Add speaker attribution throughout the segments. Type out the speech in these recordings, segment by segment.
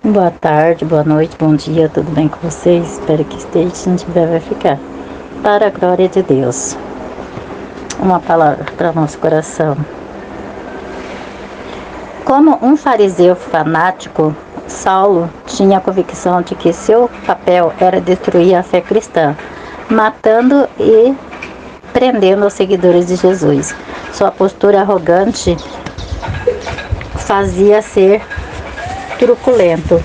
Speaker 1: Boa tarde, boa noite, bom dia, tudo bem com vocês? Espero que esteja, se não tiver vai ficar. Para a glória de Deus. Uma palavra para nosso coração. Como um fariseu fanático, Saulo tinha a convicção de que seu papel era destruir a fé cristã, matando e prendendo os seguidores de Jesus. Sua postura arrogante fazia ser truculento,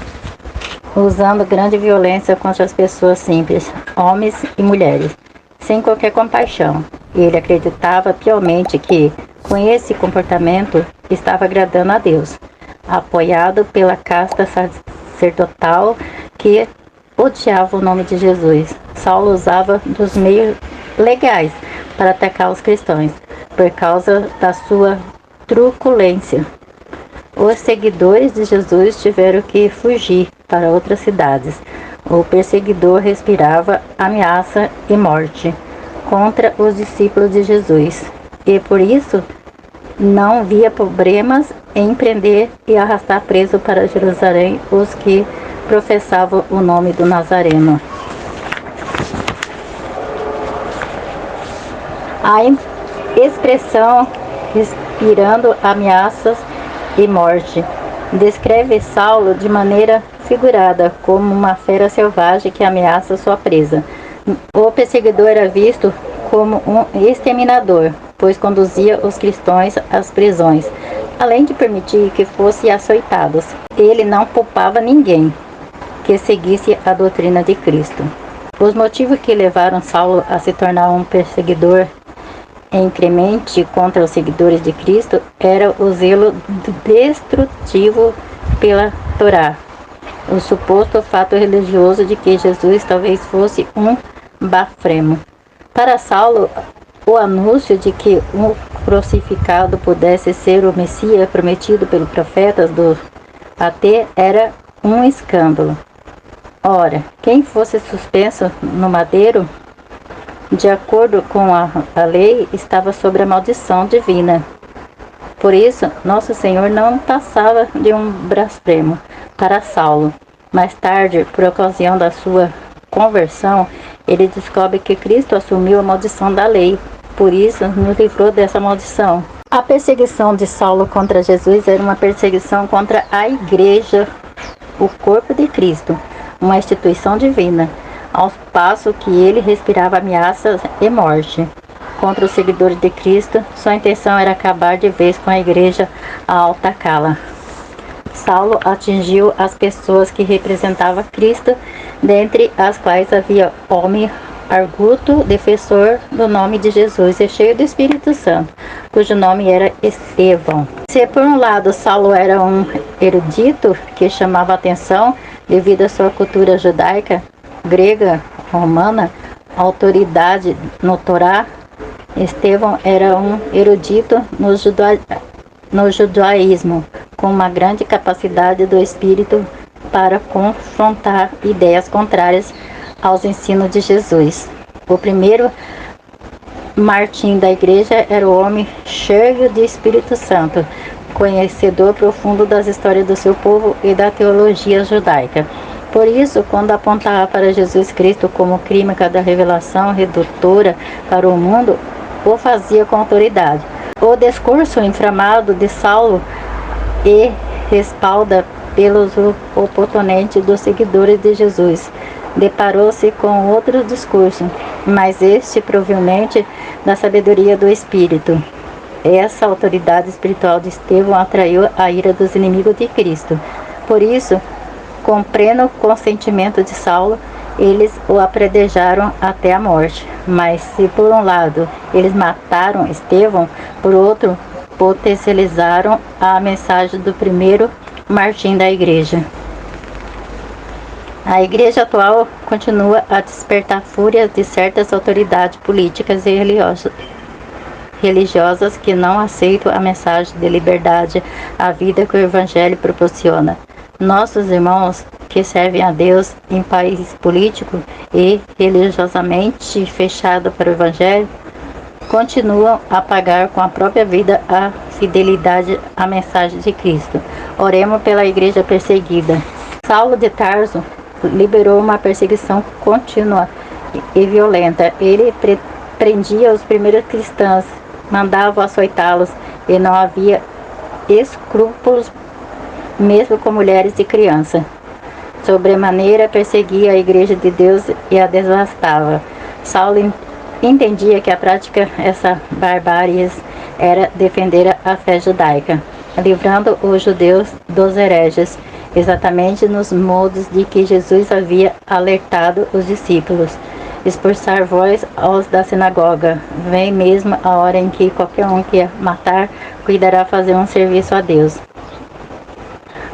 Speaker 1: usando grande violência contra as pessoas simples, homens e mulheres, sem qualquer compaixão. Ele acreditava piamente que, com esse comportamento, estava agradando a Deus, apoiado pela casta sacerdotal que odiava o nome de Jesus. Saulo usava dos meios legais para atacar os cristãos, por causa da sua truculência. Os seguidores de Jesus tiveram que fugir para outras cidades. O perseguidor respirava ameaça e morte contra os discípulos de Jesus, e por isso não via problemas em prender e arrastar preso para Jerusalém os que professavam o nome do Nazareno. A expressão respirando ameaças e morte descreve Saulo de maneira figurada como uma fera selvagem que ameaça sua presa. O perseguidor era visto como um exterminador, pois conduzia os cristãos às prisões, além de permitir que fossem açoitados. Ele não poupava ninguém que seguisse a doutrina de Cristo. Os motivos que levaram Saulo a se tornar um perseguidor incremente contra os seguidores de Cristo era o zelo destrutivo pela Torá, o suposto fato religioso de que Jesus talvez fosse um blasfemo. Para Saulo, o anúncio de que um crucificado pudesse ser o Messias prometido pelos profetas do AT era um escândalo. Ora, quem fosse suspenso no madeiro, de acordo com a lei, estava sob a maldição divina. Por isso, nosso Senhor não passava de um blasfemo para Saulo. Mais tarde, por ocasião da sua conversão, ele descobre que Cristo assumiu a maldição da lei. Por isso, nos livrou dessa maldição. A perseguição de Saulo contra Jesus era uma perseguição contra a igreja, o corpo de Cristo, uma instituição divina, ao passo que ele respirava ameaças e morte contra os seguidores de Cristo. Sua intenção era acabar de vez com a igreja ao atacá-la. Saulo atingiu as pessoas que representavam Cristo, dentre as quais havia homem arguto, defensor do nome de Jesus e cheio do Espírito Santo, cujo nome era Estevão. Se por um lado Saulo era um erudito que chamava a atenção devido à sua cultura judaica, grega, romana, autoridade no Torá, Estevão era um erudito no judaísmo, com uma grande capacidade do espírito para confrontar ideias contrárias aos ensinos de Jesus. O primeiro martim da igreja era o homem cheio de Espírito Santo, conhecedor profundo das histórias do seu povo e da teologia judaica. Por isso, quando apontava para Jesus Cristo como clímax da revelação redutora para o mundo, o fazia com autoridade. O discurso inflamado de Saulo e respalda pelos oponentes dos seguidores de Jesus deparou-se com outro discurso, mas este provavelmente da sabedoria do Espírito. Essa autoridade espiritual de Estevão atraiu a ira dos inimigos de Cristo. Por isso, com pleno consentimento de Saulo, eles o apredejaram até a morte. Mas se por um lado eles mataram Estevão, por outro potencializaram a mensagem do primeiro martim da igreja. A igreja atual continua a despertar fúria de certas autoridades políticas e religiosas que não aceitam a mensagem de liberdade, a vida que o Evangelho proporciona. Nossos irmãos que servem a Deus em país político e religiosamente fechado para o Evangelho continuam a pagar com a própria vida a fidelidade à mensagem de Cristo. Oremos pela igreja perseguida. Saulo de Tarso liberou uma perseguição contínua e violenta. Ele prendia os primeiros cristãos, mandava açoitá-los e não havia escrúpulos mesmo com mulheres e crianças. Sobremaneira perseguia a igreja de Deus e a devastava. Saulo entendia que a prática essa barbárie era defender a fé judaica, livrando os judeus dos hereges, exatamente nos modos de que Jesus havia alertado os discípulos. Expulsar vós aos da sinagoga. Vem mesmo a hora em que qualquer um que matar cuidará fazer um serviço a Deus.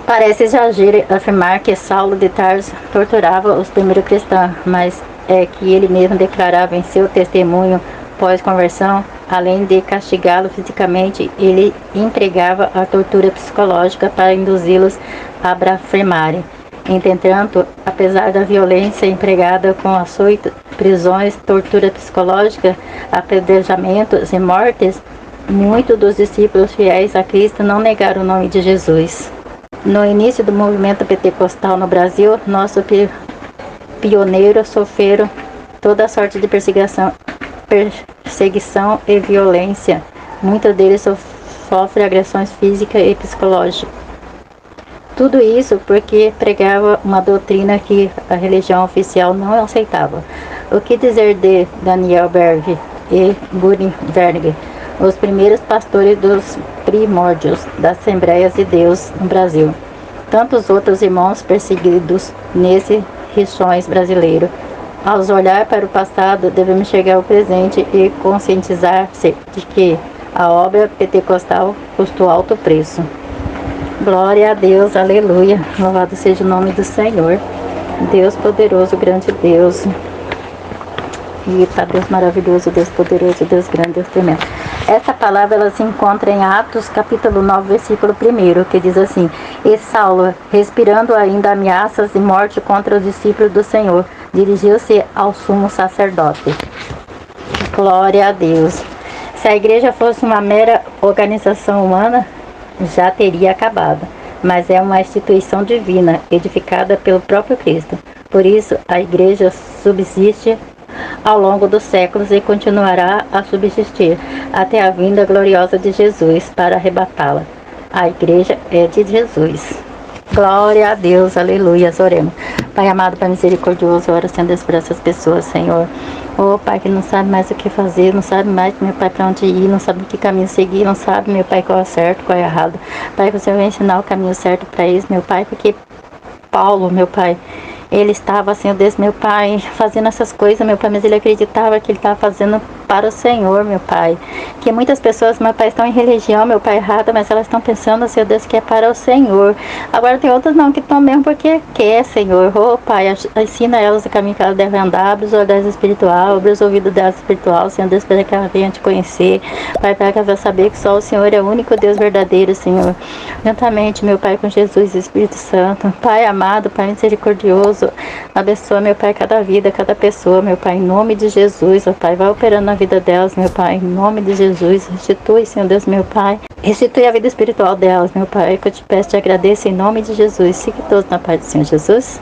Speaker 1: Parece exagero afirmar que Saulo de Tarso torturava os primeiros cristãos, mas é que ele mesmo declarava em seu testemunho pós-conversão, além de castigá-lo fisicamente, ele empregava a tortura psicológica para induzi-los a blasfemarem. Entretanto, apesar da violência empregada com açoites, prisões, tortura psicológica, apedrejamentos e mortes, muitos dos discípulos fiéis a Cristo não negaram o nome de Jesus. No início do movimento pentecostal no Brasil, nossos pioneiros sofreram toda sorte de perseguição e violência. Muitos deles sofrem agressões físicas e psicológicas. Tudo isso porque pregava uma doutrina que a religião oficial não aceitava. O que dizer de Daniel Berg e Gutenberg, os primeiros pastores dos primórdios das Assembleias de Deus no Brasil? Tantos outros irmãos perseguidos nesse rixões brasileiro. Ao olhar para o passado, devemos chegar ao presente e conscientizar-se de que a obra pentecostal custou alto preço. Glória a Deus, aleluia, louvado seja o nome do Senhor, Deus poderoso, grande Deus. Eita, Deus maravilhoso, Deus poderoso, Deus grande, Deus tremendo. Essa palavra ela se encontra em Atos, capítulo 9, versículo 1, que diz assim: E Saulo, respirando ainda ameaças de morte contra os discípulos do Senhor, dirigiu-se ao sumo sacerdote. Glória a Deus. Se a igreja fosse uma mera organização humana, já teria acabado. Mas é uma instituição divina, edificada pelo próprio Cristo. Por isso, a igreja subsiste ao longo dos séculos e continuará a subsistir até a vinda gloriosa de Jesus para arrebatá-la. A igreja é de Jesus. Glória a Deus, aleluia, oremos. Pai amado, Pai misericordioso, ora sendo Deus por essas pessoas, Senhor. Oh, Pai, que não sabe mais o que fazer, não sabe mais, meu Pai, para onde ir, não sabe que caminho seguir, não sabe, meu Pai, qual é certo, qual é errado. Pai, que o Senhor vai ensinar o caminho certo para eles, meu Pai, porque Paulo, meu Pai, ele estava, Senhor Deus, meu Pai, fazendo essas coisas, meu Pai, mas ele acreditava que ele estava fazendo para o Senhor, meu Pai. Que muitas pessoas, meu Pai, estão em religião, meu Pai, errada, mas elas estão pensando, Senhor Deus, que é para o Senhor. Agora tem outras não, que estão mesmo porque quer, Senhor. Oh, Pai, ensina elas o caminho que elas devem andar, abre os olhos espiritual, abre os ouvidos delas espiritual, Senhor Deus, para que elas venham te conhecer. Pai, para que elas saber que só o Senhor é o único Deus verdadeiro, Senhor. Juntamente, meu Pai, com Jesus e Espírito Santo. Pai amado, Pai misericordioso, abençoa, meu Pai, cada vida, cada pessoa, meu Pai, em nome de Jesus, ó Pai, vai operando na vida delas, meu Pai, em nome de Jesus, restitui, Senhor Deus, meu Pai, restitui a vida espiritual delas, meu Pai, que eu te peço, te agradeço, em nome de Jesus, fique todos na paz do Senhor Jesus.